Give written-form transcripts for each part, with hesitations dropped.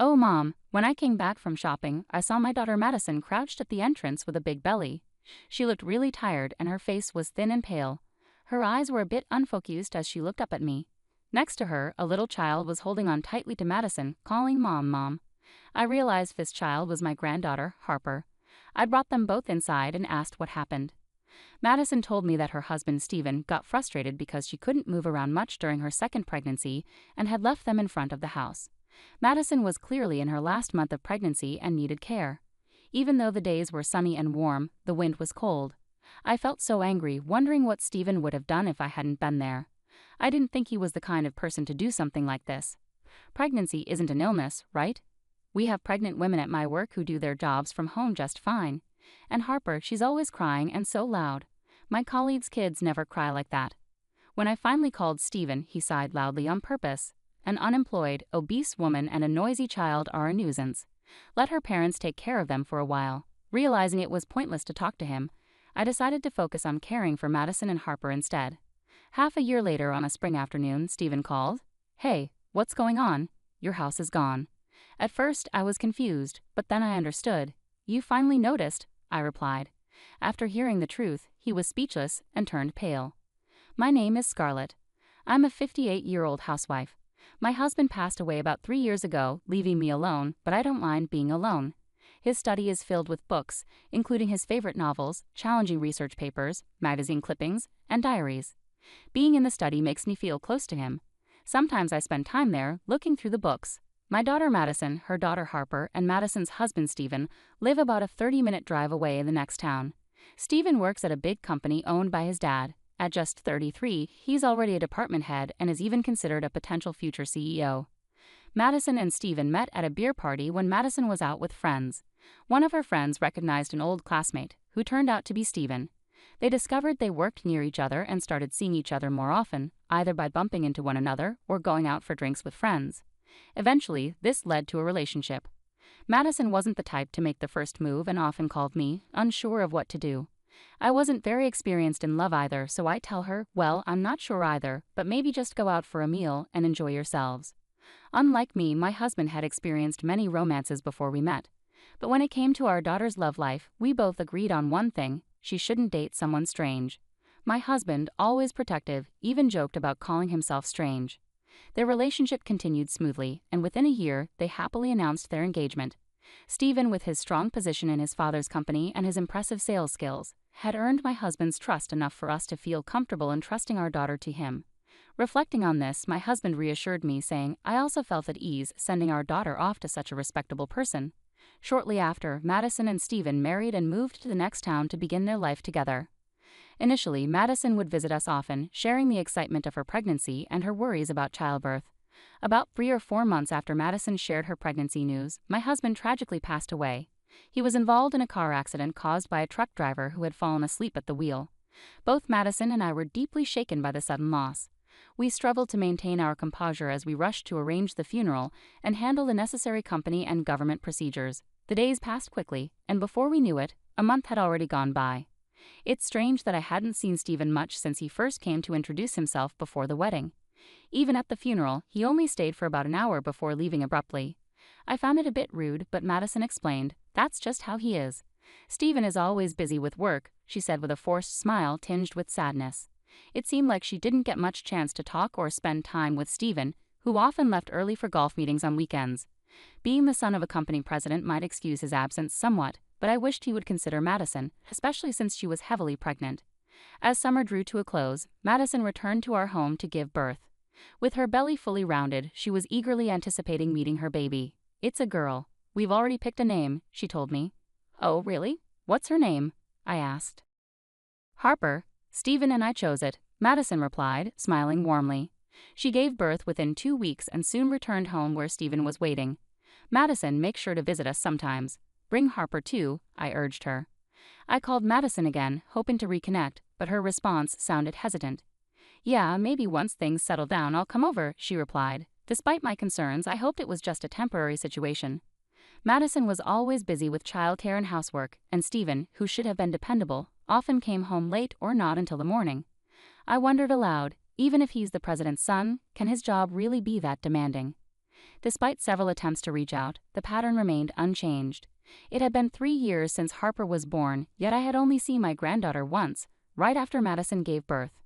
Oh, Mom, when I came back from shopping, I saw my daughter Madison crouched at the entrance with a big belly. She looked really tired and her face was thin and pale. Her eyes were a bit unfocused as she looked up at me. Next to her, a little child was holding on tightly to Madison, calling Mom, Mom. I realized this child was my granddaughter, Harper. I brought them both inside and asked what happened. Madison told me that her husband, Stephen, got frustrated because she couldn't move around much during her second pregnancy and had left them in front of the house. Madison was clearly in her last month of pregnancy and needed care. Even though the days were sunny and warm, the wind was cold. I felt so angry, wondering what Stephen would have done if I hadn't been there. I didn't think he was the kind of person to do something like this. Pregnancy isn't an illness, right? We have pregnant women at my work who do their jobs from home just fine. And Harper, she's always crying and so loud. My colleagues' kids never cry like that. When I finally called Stephen, he sighed loudly on purpose. An unemployed, obese woman and a noisy child are a nuisance. Let her parents take care of them for a while. Realizing it was pointless to talk to him, I decided to focus on caring for Madison and Harper instead. Half a year later on a spring afternoon, Stephen called. Hey, what's going on? Your house is gone. At first, I was confused, but then I understood. You finally noticed, I replied. After hearing the truth, he was speechless and turned pale. My name is Scarlett. I'm a 58-year-old housewife. My husband passed away about 3 years ago, leaving me alone, but I don't mind being alone. His study is filled with books, including his favorite novels, challenging research papers, magazine clippings, and diaries. Being in the study makes me feel close to him. Sometimes I spend time there, looking through the books. My daughter Madison, her daughter Harper, and Madison's husband Stephen live about a 30-minute drive away in the next town. Stephen works at a big company owned by his dad. At just 33, he's already a department head and is even considered a potential future CEO. Madison and Stephen met at a beer party when Madison was out with friends. One of her friends recognized an old classmate, who turned out to be Stephen. They discovered they worked near each other and started seeing each other more often, either by bumping into one another or going out for drinks with friends. Eventually, this led to a relationship. Madison wasn't the type to make the first move and often called me, unsure of what to do. I wasn't very experienced in love either, so I tell her, well, I'm not sure either, but maybe just go out for a meal and enjoy yourselves. Unlike me, my husband had experienced many romances before we met. But when it came to our daughter's love life, we both agreed on one thing: she shouldn't date someone strange. My husband, always protective, even joked about calling himself strange. Their relationship continued smoothly, and within a year, they happily announced their engagement. Stephen, with his strong position in his father's company and his impressive sales skills, had earned my husband's trust enough for us to feel comfortable in trusting our daughter to him. Reflecting on this, my husband reassured me, saying, I also felt at ease sending our daughter off to such a respectable person. Shortly after, Madison and Stephen married and moved to the next town to begin their life together. Initially, Madison would visit us often, sharing the excitement of her pregnancy and her worries about childbirth. About 3 or 4 months after Madison shared her pregnancy news, my husband tragically passed away. He was involved in a car accident caused by a truck driver who had fallen asleep at the wheel. Both Madison and I were deeply shaken by the sudden loss. We struggled to maintain our composure as we rushed to arrange the funeral and handle the necessary company and government procedures. The days passed quickly, and before we knew it, a month had already gone by. It's strange that I hadn't seen Stephen much since he first came to introduce himself before the wedding. Even at the funeral, he only stayed for about an hour before leaving abruptly. I found it a bit rude, but Madison explained, that's just how he is. Stephen is always busy with work, she said with a forced smile tinged with sadness. It seemed like she didn't get much chance to talk or spend time with Stephen, who often left early for golf meetings on weekends. Being the son of a company president might excuse his absence somewhat, but I wished he would consider Madison, especially since she was heavily pregnant. As summer drew to a close, Madison returned to our home to give birth. With her belly fully rounded, she was eagerly anticipating meeting her baby. It's a girl. We've already picked a name, she told me. Oh, really? What's her name? I asked. Harper. Stephen and I chose it, Madison replied, smiling warmly. She gave birth within 2 weeks and soon returned home where Stephen was waiting. Madison, make sure to visit us sometimes. Bring Harper too, I urged her. I called Madison again, hoping to reconnect, but her response sounded hesitant. Yeah, maybe once things settle down I'll come over, she replied. Despite my concerns, I hoped it was just a temporary situation. Madison was always busy with childcare and housework, and Stephen, who should have been dependable, often came home late or not until the morning. I wondered aloud, even if he's the president's son, can his job really be that demanding? Despite several attempts to reach out, the pattern remained unchanged. It had been 3 years since Harper was born, yet I had only seen my granddaughter once, right after Madison gave birth.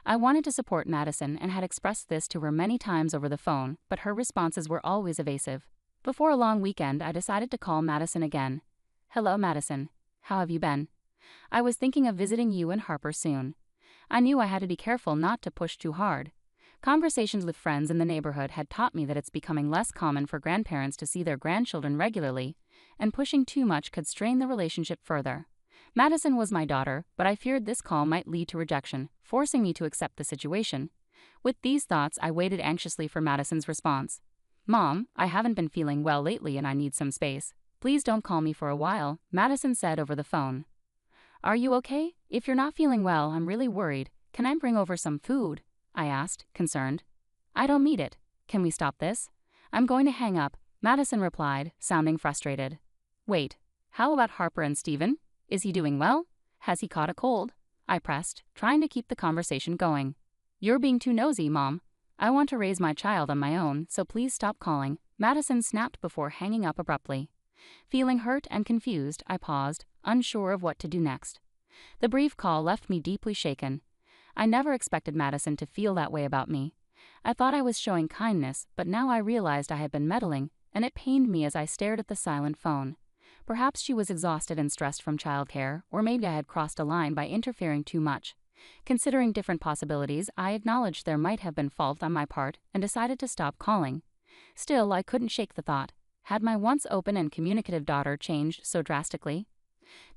I wanted to support Madison and had expressed this to her many times over the phone, but her responses were always evasive. Before a long weekend, I decided to call Madison again. "Hello, Madison. How have you been? I was thinking of visiting you and Harper soon." I knew I had to be careful not to push too hard. Conversations with friends in the neighborhood had taught me that it's becoming less common for grandparents to see their grandchildren regularly, and pushing too much could strain the relationship further. Madison was my daughter, but I feared this call might lead to rejection, forcing me to accept the situation. With these thoughts, I waited anxiously for Madison's response. "Mom, I haven't been feeling well lately and I need some space. Please don't call me for a while," Madison said over the phone. "Are you okay? If you're not feeling well, I'm really worried. Can I bring over some food?" I asked, concerned. "I don't need it. Can we stop this?" "I'm going to hang up," Madison replied, sounding frustrated. "Wait, how about Harper and Steven? Is he doing well? Has he caught a cold?" I pressed, trying to keep the conversation going. "You're being too nosy, Mom. I want to raise my child on my own, so please stop calling," Madison snapped before hanging up abruptly. Feeling hurt and confused, I paused, unsure of what to do next. The brief call left me deeply shaken. I never expected Madison to feel that way about me. I thought I was showing kindness, but now I realized I had been meddling, and it pained me as I stared at the silent phone. Perhaps she was exhausted and stressed from childcare, or maybe I had crossed a line by interfering too much. Considering different possibilities, I acknowledged there might have been fault on my part and decided to stop calling. Still, I couldn't shake the thought. Had my once open and communicative daughter changed so drastically?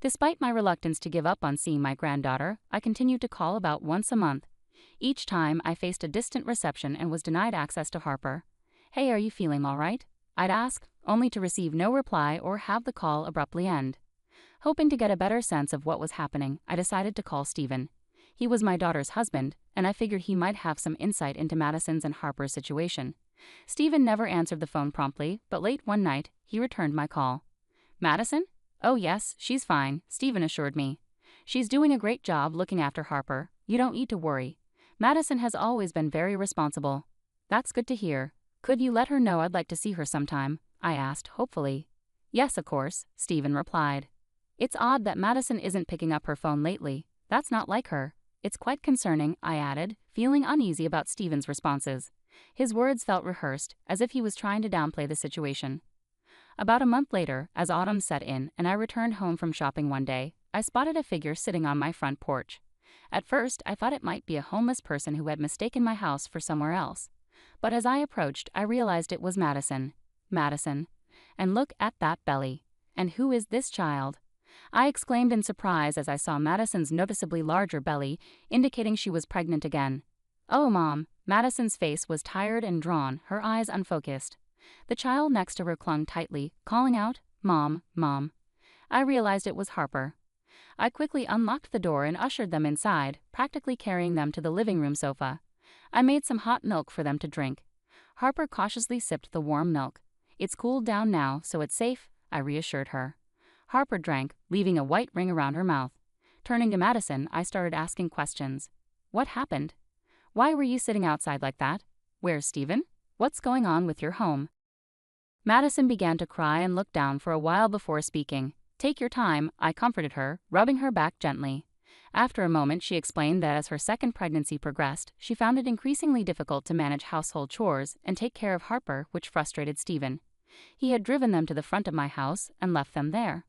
Despite my reluctance to give up on seeing my granddaughter, I continued to call about once a month. Each time, I faced a distant reception and was denied access to Harper. "Hey, are you feeling all right?" I'd ask, only to receive no reply or have the call abruptly end. Hoping to get a better sense of what was happening, I decided to call Steven. He was my daughter's husband, and I figured he might have some insight into Madison's and Harper's situation. Steven never answered the phone promptly, but late one night, he returned my call. "Madison? Oh yes, she's fine," Steven assured me. "She's doing a great job looking after Harper. You don't need to worry. Madison has always been very responsible." "That's good to hear. Could you let her know I'd like to see her sometime?" I asked, hopefully. "Yes, of course," Steven replied. "It's odd that Madison isn't picking up her phone lately. That's not like her. It's quite concerning," I added, feeling uneasy about Steven's responses. His words felt rehearsed, as if he was trying to downplay the situation. About a month later, as autumn set in and I returned home from shopping one day, I spotted a figure sitting on my front porch. At first, I thought it might be a homeless person who had mistaken my house for somewhere else. But as I approached, I realized it was Madison. Madison. And look at that belly. And who is this child? I exclaimed in surprise as I saw Madison's noticeably larger belly, indicating she was pregnant again. "Oh, Mom." Madison's face was tired and drawn, her eyes unfocused. The child next to her clung tightly, calling out, "Mom, Mom." I realized it was Harper. I quickly unlocked the door and ushered them inside, practically carrying them to the living room sofa. I made some hot milk for them to drink. Harper cautiously sipped the warm milk. "It's cooled down now, so it's safe," I reassured her. Harper drank, leaving a white ring around her mouth. Turning to Madison, I started asking questions. "What happened? Why were you sitting outside like that? Where's Steven? What's going on with your home?" Madison began to cry and look down for a while before speaking. "Take your time," I comforted her, rubbing her back gently. After a moment, she explained that as her second pregnancy progressed, she found it increasingly difficult to manage household chores and take care of Harper, which frustrated Steven. He had driven them to the front of my house and left them there.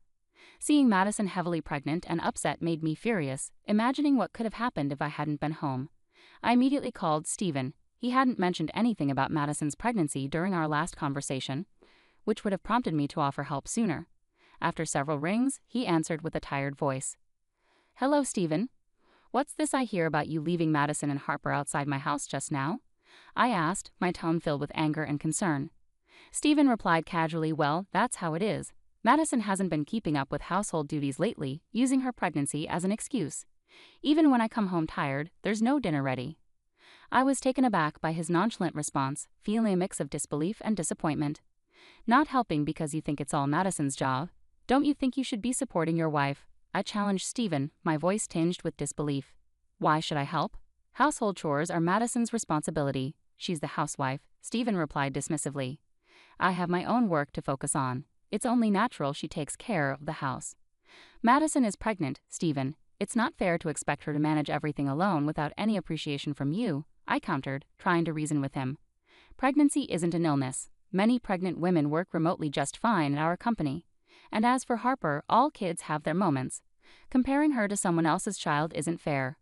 Seeing Madison heavily pregnant and upset made me furious, imagining what could have happened if I hadn't been home. I immediately called Steven. He hadn't mentioned anything about Madison's pregnancy during our last conversation, which would have prompted me to offer help sooner. After several rings, he answered with a tired voice. "Hello, Steven. What's this I hear about you leaving Madison and Harper outside my house just now?" I asked, my tone filled with anger and concern. Steven replied casually, "Well, that's how it is. Madison hasn't been keeping up with household duties lately, using her pregnancy as an excuse. Even when I come home tired, there's no dinner ready." I was taken aback by his nonchalant response, feeling a mix of disbelief and disappointment. "Not helping because you think it's all Madison's job. Don't you think you should be supporting your wife?" I challenged Steven, my voice tinged with disbelief. "Why should I help? Household chores are Madison's responsibility. She's the housewife," Steven replied dismissively. I have my own work to focus on. It's only natural she takes care of the house. Madison is pregnant, Stephen. It's not fair to expect her to manage everything alone without any appreciation from you, I countered, trying to reason with him. Pregnancy isn't an illness. Many pregnant women work remotely just fine at our company. And as for Harper, all kids have their moments. Comparing her to someone else's child isn't fair.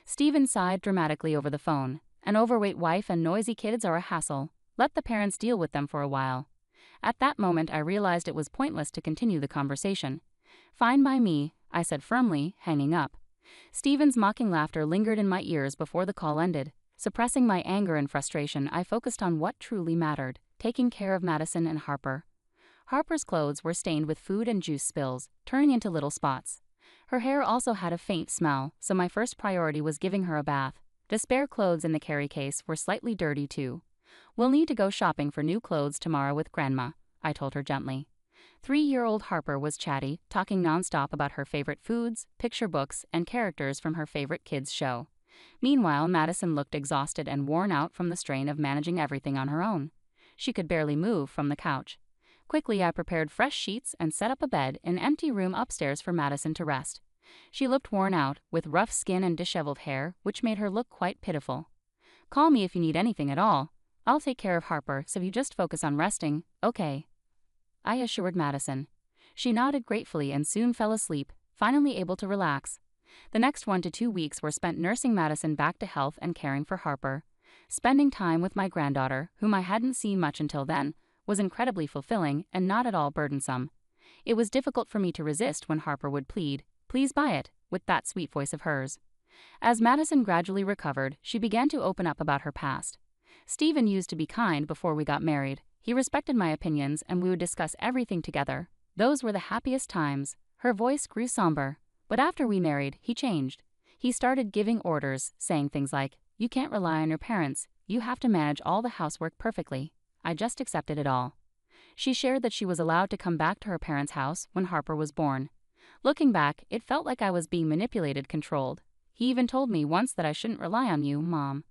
Stephen sighed dramatically over the phone. An overweight wife and noisy kids are a hassle. Let the parents deal with them for a while. At that moment, I realized it was pointless to continue the conversation. Fine by me, I said firmly, hanging up. Stephen's mocking laughter lingered in my ears before the call ended. Suppressing my anger and frustration, I focused on what truly mattered, taking care of Madison and Harper. Harper's clothes were stained with food and juice spills, turning into little spots. Her hair also had a faint smell, so my first priority was giving her a bath. The spare clothes in the carry case were slightly dirty too. We'll need to go shopping for new clothes tomorrow with Grandma, I told her gently. 3-year-old Harper was chatty, talking nonstop about her favorite foods, picture books, and characters from her favorite kids' show. Meanwhile, Madison looked exhausted and worn out from the strain of managing everything on her own. She could barely move from the couch. Quickly, I prepared fresh sheets and set up a bed in an empty room upstairs for Madison to rest. She looked worn out, with rough skin and disheveled hair, which made her look quite pitiful. Call me if you need anything at all. I'll take care of Harper, so you just focus on resting, okay? I assured Madison. She nodded gratefully and soon fell asleep, finally able to relax. The next 1 to 2 weeks were spent nursing Madison back to health and caring for Harper. Spending time with my granddaughter, whom I hadn't seen much until then, was incredibly fulfilling and not at all burdensome. It was difficult for me to resist when Harper would plead, "Please buy it," with that sweet voice of hers. As Madison gradually recovered, she began to open up about her past. Stephen used to be kind before we got married. He respected my opinions and we would discuss everything together. Those were the happiest times. Her voice grew somber. But after we married, he changed. He started giving orders, saying things like, "You can't rely on your parents. You have to manage all the housework perfectly." I just accepted it all. She shared that she was allowed to come back to her parents' house when Harper was born. Looking back, it felt like I was being manipulated, controlled. He even told me once that I shouldn't rely on you, Mom.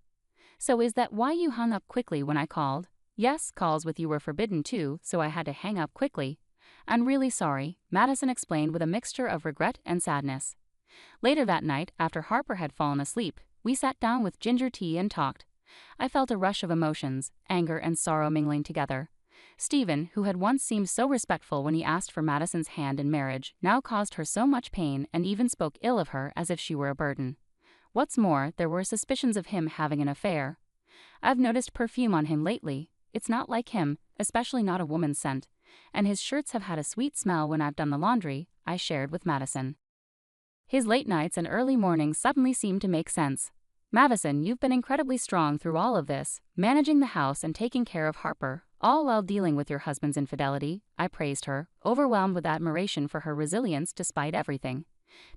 So is that why you hung up quickly when I called? Yes, calls with you were forbidden too, so I had to hang up quickly. I'm really sorry, Madison explained with a mixture of regret and sadness. Later that night, after Harper had fallen asleep, we sat down with ginger tea and talked. I felt a rush of emotions, anger and sorrow mingling together. Stephen, who had once seemed so respectful when he asked for Madison's hand in marriage, now caused her so much pain and even spoke ill of her as if she were a burden. What's more, there were suspicions of him having an affair. I've noticed perfume on him lately. It's not like him, especially not a woman's scent. And his shirts have had a sweet smell when I've done the laundry, I shared with Madison. His late nights and early mornings suddenly seemed to make sense. Madison, you've been incredibly strong through all of this, managing the house and taking care of Harper, all while dealing with your husband's infidelity, I praised her, overwhelmed with admiration for her resilience despite everything.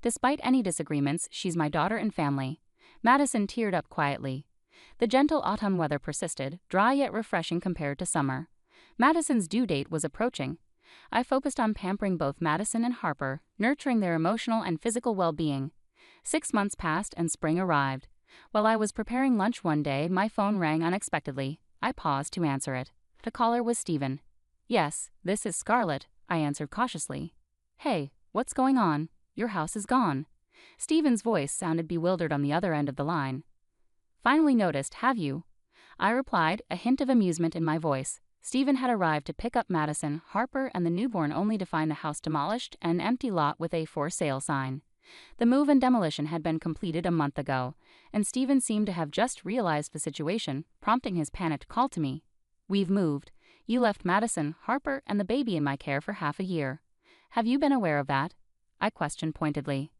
Despite any disagreements, she's my daughter and family. Madison teared up quietly. The gentle autumn weather persisted, dry yet refreshing compared to summer. Madison's due date was approaching. I focused on pampering both Madison and Harper, nurturing their emotional and physical well-being. 6 months passed and spring arrived. While I was preparing lunch one day, my phone rang unexpectedly. I paused to answer it. The caller was Stephen. "Yes, this is Scarlett," I answered cautiously. "Hey, what's going on? Your house is gone." Stephen's voice sounded bewildered on the other end of the line. "Finally noticed, have you?" I replied, a hint of amusement in my voice. Stephen had arrived to pick up Madison, Harper, and the newborn only to find the house demolished and an empty lot with a "for sale" sign. The move and demolition had been completed a month ago, and Stephen seemed to have just realized the situation, prompting his panicked call to me. "We've moved. You left Madison, Harper, and the baby in my care for half a year. Have you been aware of that?" I questioned pointedly.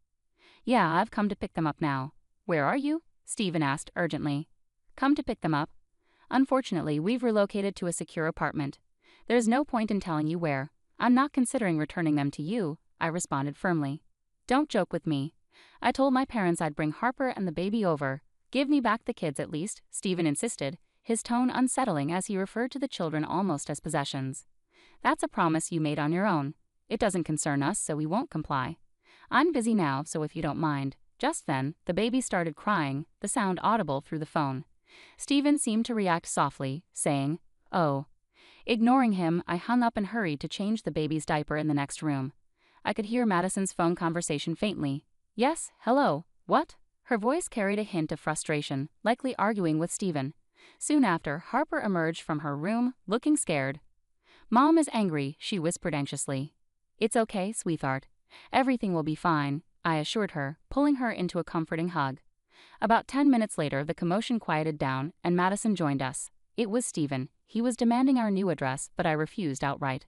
"Yeah, I've come to pick them up now." "Where are you?" Stephen asked urgently. "Come to pick them up. Unfortunately, we've relocated to a secure apartment. There's no point in telling you where. I'm not considering returning them to you," I responded firmly. "Don't joke with me. I told my parents I'd bring Harper and the baby over. Give me back the kids at least," Stephen insisted, his tone unsettling as he referred to the children almost as possessions. "That's a promise you made on your own. It doesn't concern us, so we won't comply. I'm busy now, so if you don't mind." Just then, the baby started crying, the sound audible through the phone. Stephen seemed to react softly, saying, "Oh." Ignoring him, I hung up and hurried to change the baby's diaper in the next room. I could hear Madison's phone conversation faintly. Yes, hello, what? Her voice carried a hint of frustration, likely arguing with Steven. Soon after, Harper emerged from her room, looking scared. Mom is angry, she whispered anxiously. It's okay, sweetheart. Everything will be fine, I assured her, pulling her into a comforting hug. About 10 minutes later, the commotion quieted down, and Madison joined us. It was Steven. He was demanding our new address, but I refused outright.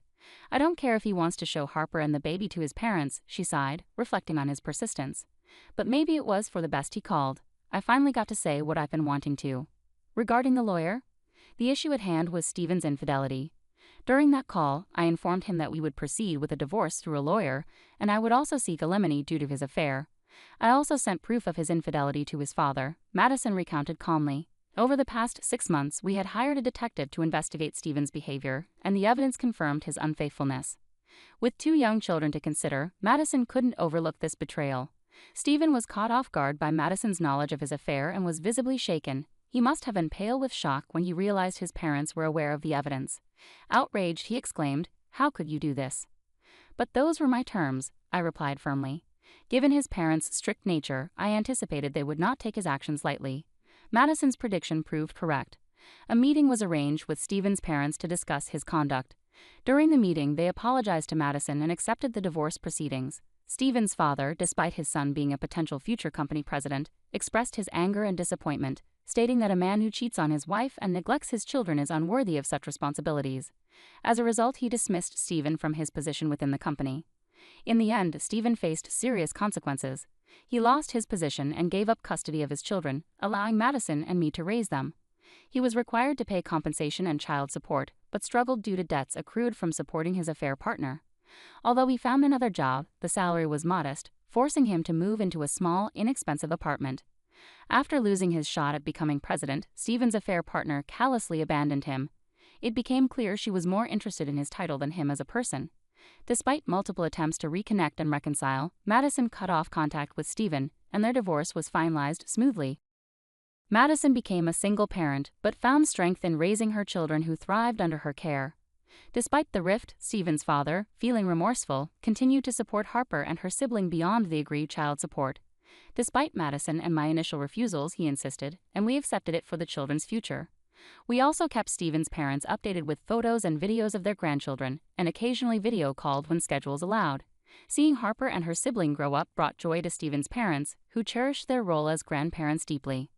I don't care if he wants to show Harper and the baby to his parents, she sighed, reflecting on his persistence. But maybe it was for the best he called. I finally got to say what I've been wanting to. Regarding the lawyer? The issue at hand was Steven's infidelity. During that call, I informed him that we would proceed with a divorce through a lawyer, and I would also seek alimony due to his affair. I also sent proof of his infidelity to his father, Madison recounted calmly. Over the past 6 months, we had hired a detective to investigate Steven's behavior, and the evidence confirmed his unfaithfulness. With 2 young children to consider, Madison couldn't overlook this betrayal. Steven was caught off guard by Madison's knowledge of his affair and was visibly shaken. He must have been pale with shock when he realized his parents were aware of the evidence. Outraged, he exclaimed, "How could you do this?" But those were my terms, I replied firmly. Given his parents' strict nature, I anticipated they would not take his actions lightly. Madison's prediction proved correct. A meeting was arranged with Steven's parents to discuss his conduct. During the meeting, they apologized to Madison and accepted the divorce proceedings. Steven's father, despite his son being a potential future company president, expressed his anger and disappointment, stating that a man who cheats on his wife and neglects his children is unworthy of such responsibilities. As a result, he dismissed Steven from his position within the company. In the end, Steven faced serious consequences. He lost his position and gave up custody of his children, allowing Madison and me to raise them. He was required to pay compensation and child support, but struggled due to debts accrued from supporting his affair partner. Although he found another job, the salary was modest, forcing him to move into a small, inexpensive apartment. After losing his shot at becoming president, Steven's affair partner callously abandoned him. It became clear she was more interested in his title than him as a person. Despite multiple attempts to reconnect and reconcile, Madison cut off contact with Steven, and their divorce was finalized smoothly. Madison became a single parent, but found strength in raising her children who thrived under her care. Despite the rift, Steven's father, feeling remorseful, continued to support Harper and her sibling beyond the agreed child support. Despite Madison and my initial refusals, he insisted, and we accepted it for the children's future. We also kept Steven's parents updated with photos and videos of their grandchildren, and occasionally video called when schedules allowed. Seeing Harper and her sibling grow up brought joy to Steven's parents, who cherished their role as grandparents deeply.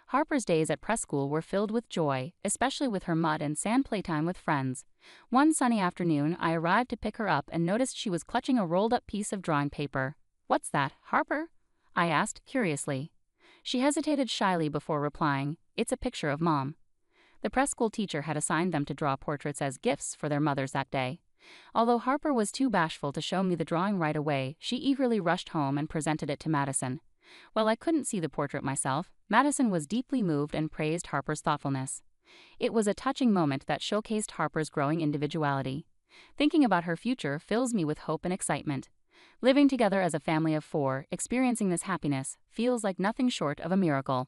Harper's days at prep school were filled with joy, especially with her mud and sand playtime with friends. One sunny afternoon, I arrived to pick her up and noticed she was clutching a rolled-up piece of drawing paper. "What's that, Harper?" I asked, curiously. She hesitated shyly before replying, "It's a picture of Mom." The preschool teacher had assigned them to draw portraits as gifts for their mothers that day. Although Harper was too bashful to show me the drawing right away, she eagerly rushed home and presented it to Madison. While I couldn't see the portrait myself, Madison was deeply moved and praised Harper's thoughtfulness. It was a touching moment that showcased Harper's growing individuality. Thinking about her future fills me with hope and excitement. Living together as a family of 4, experiencing this happiness, feels like nothing short of a miracle.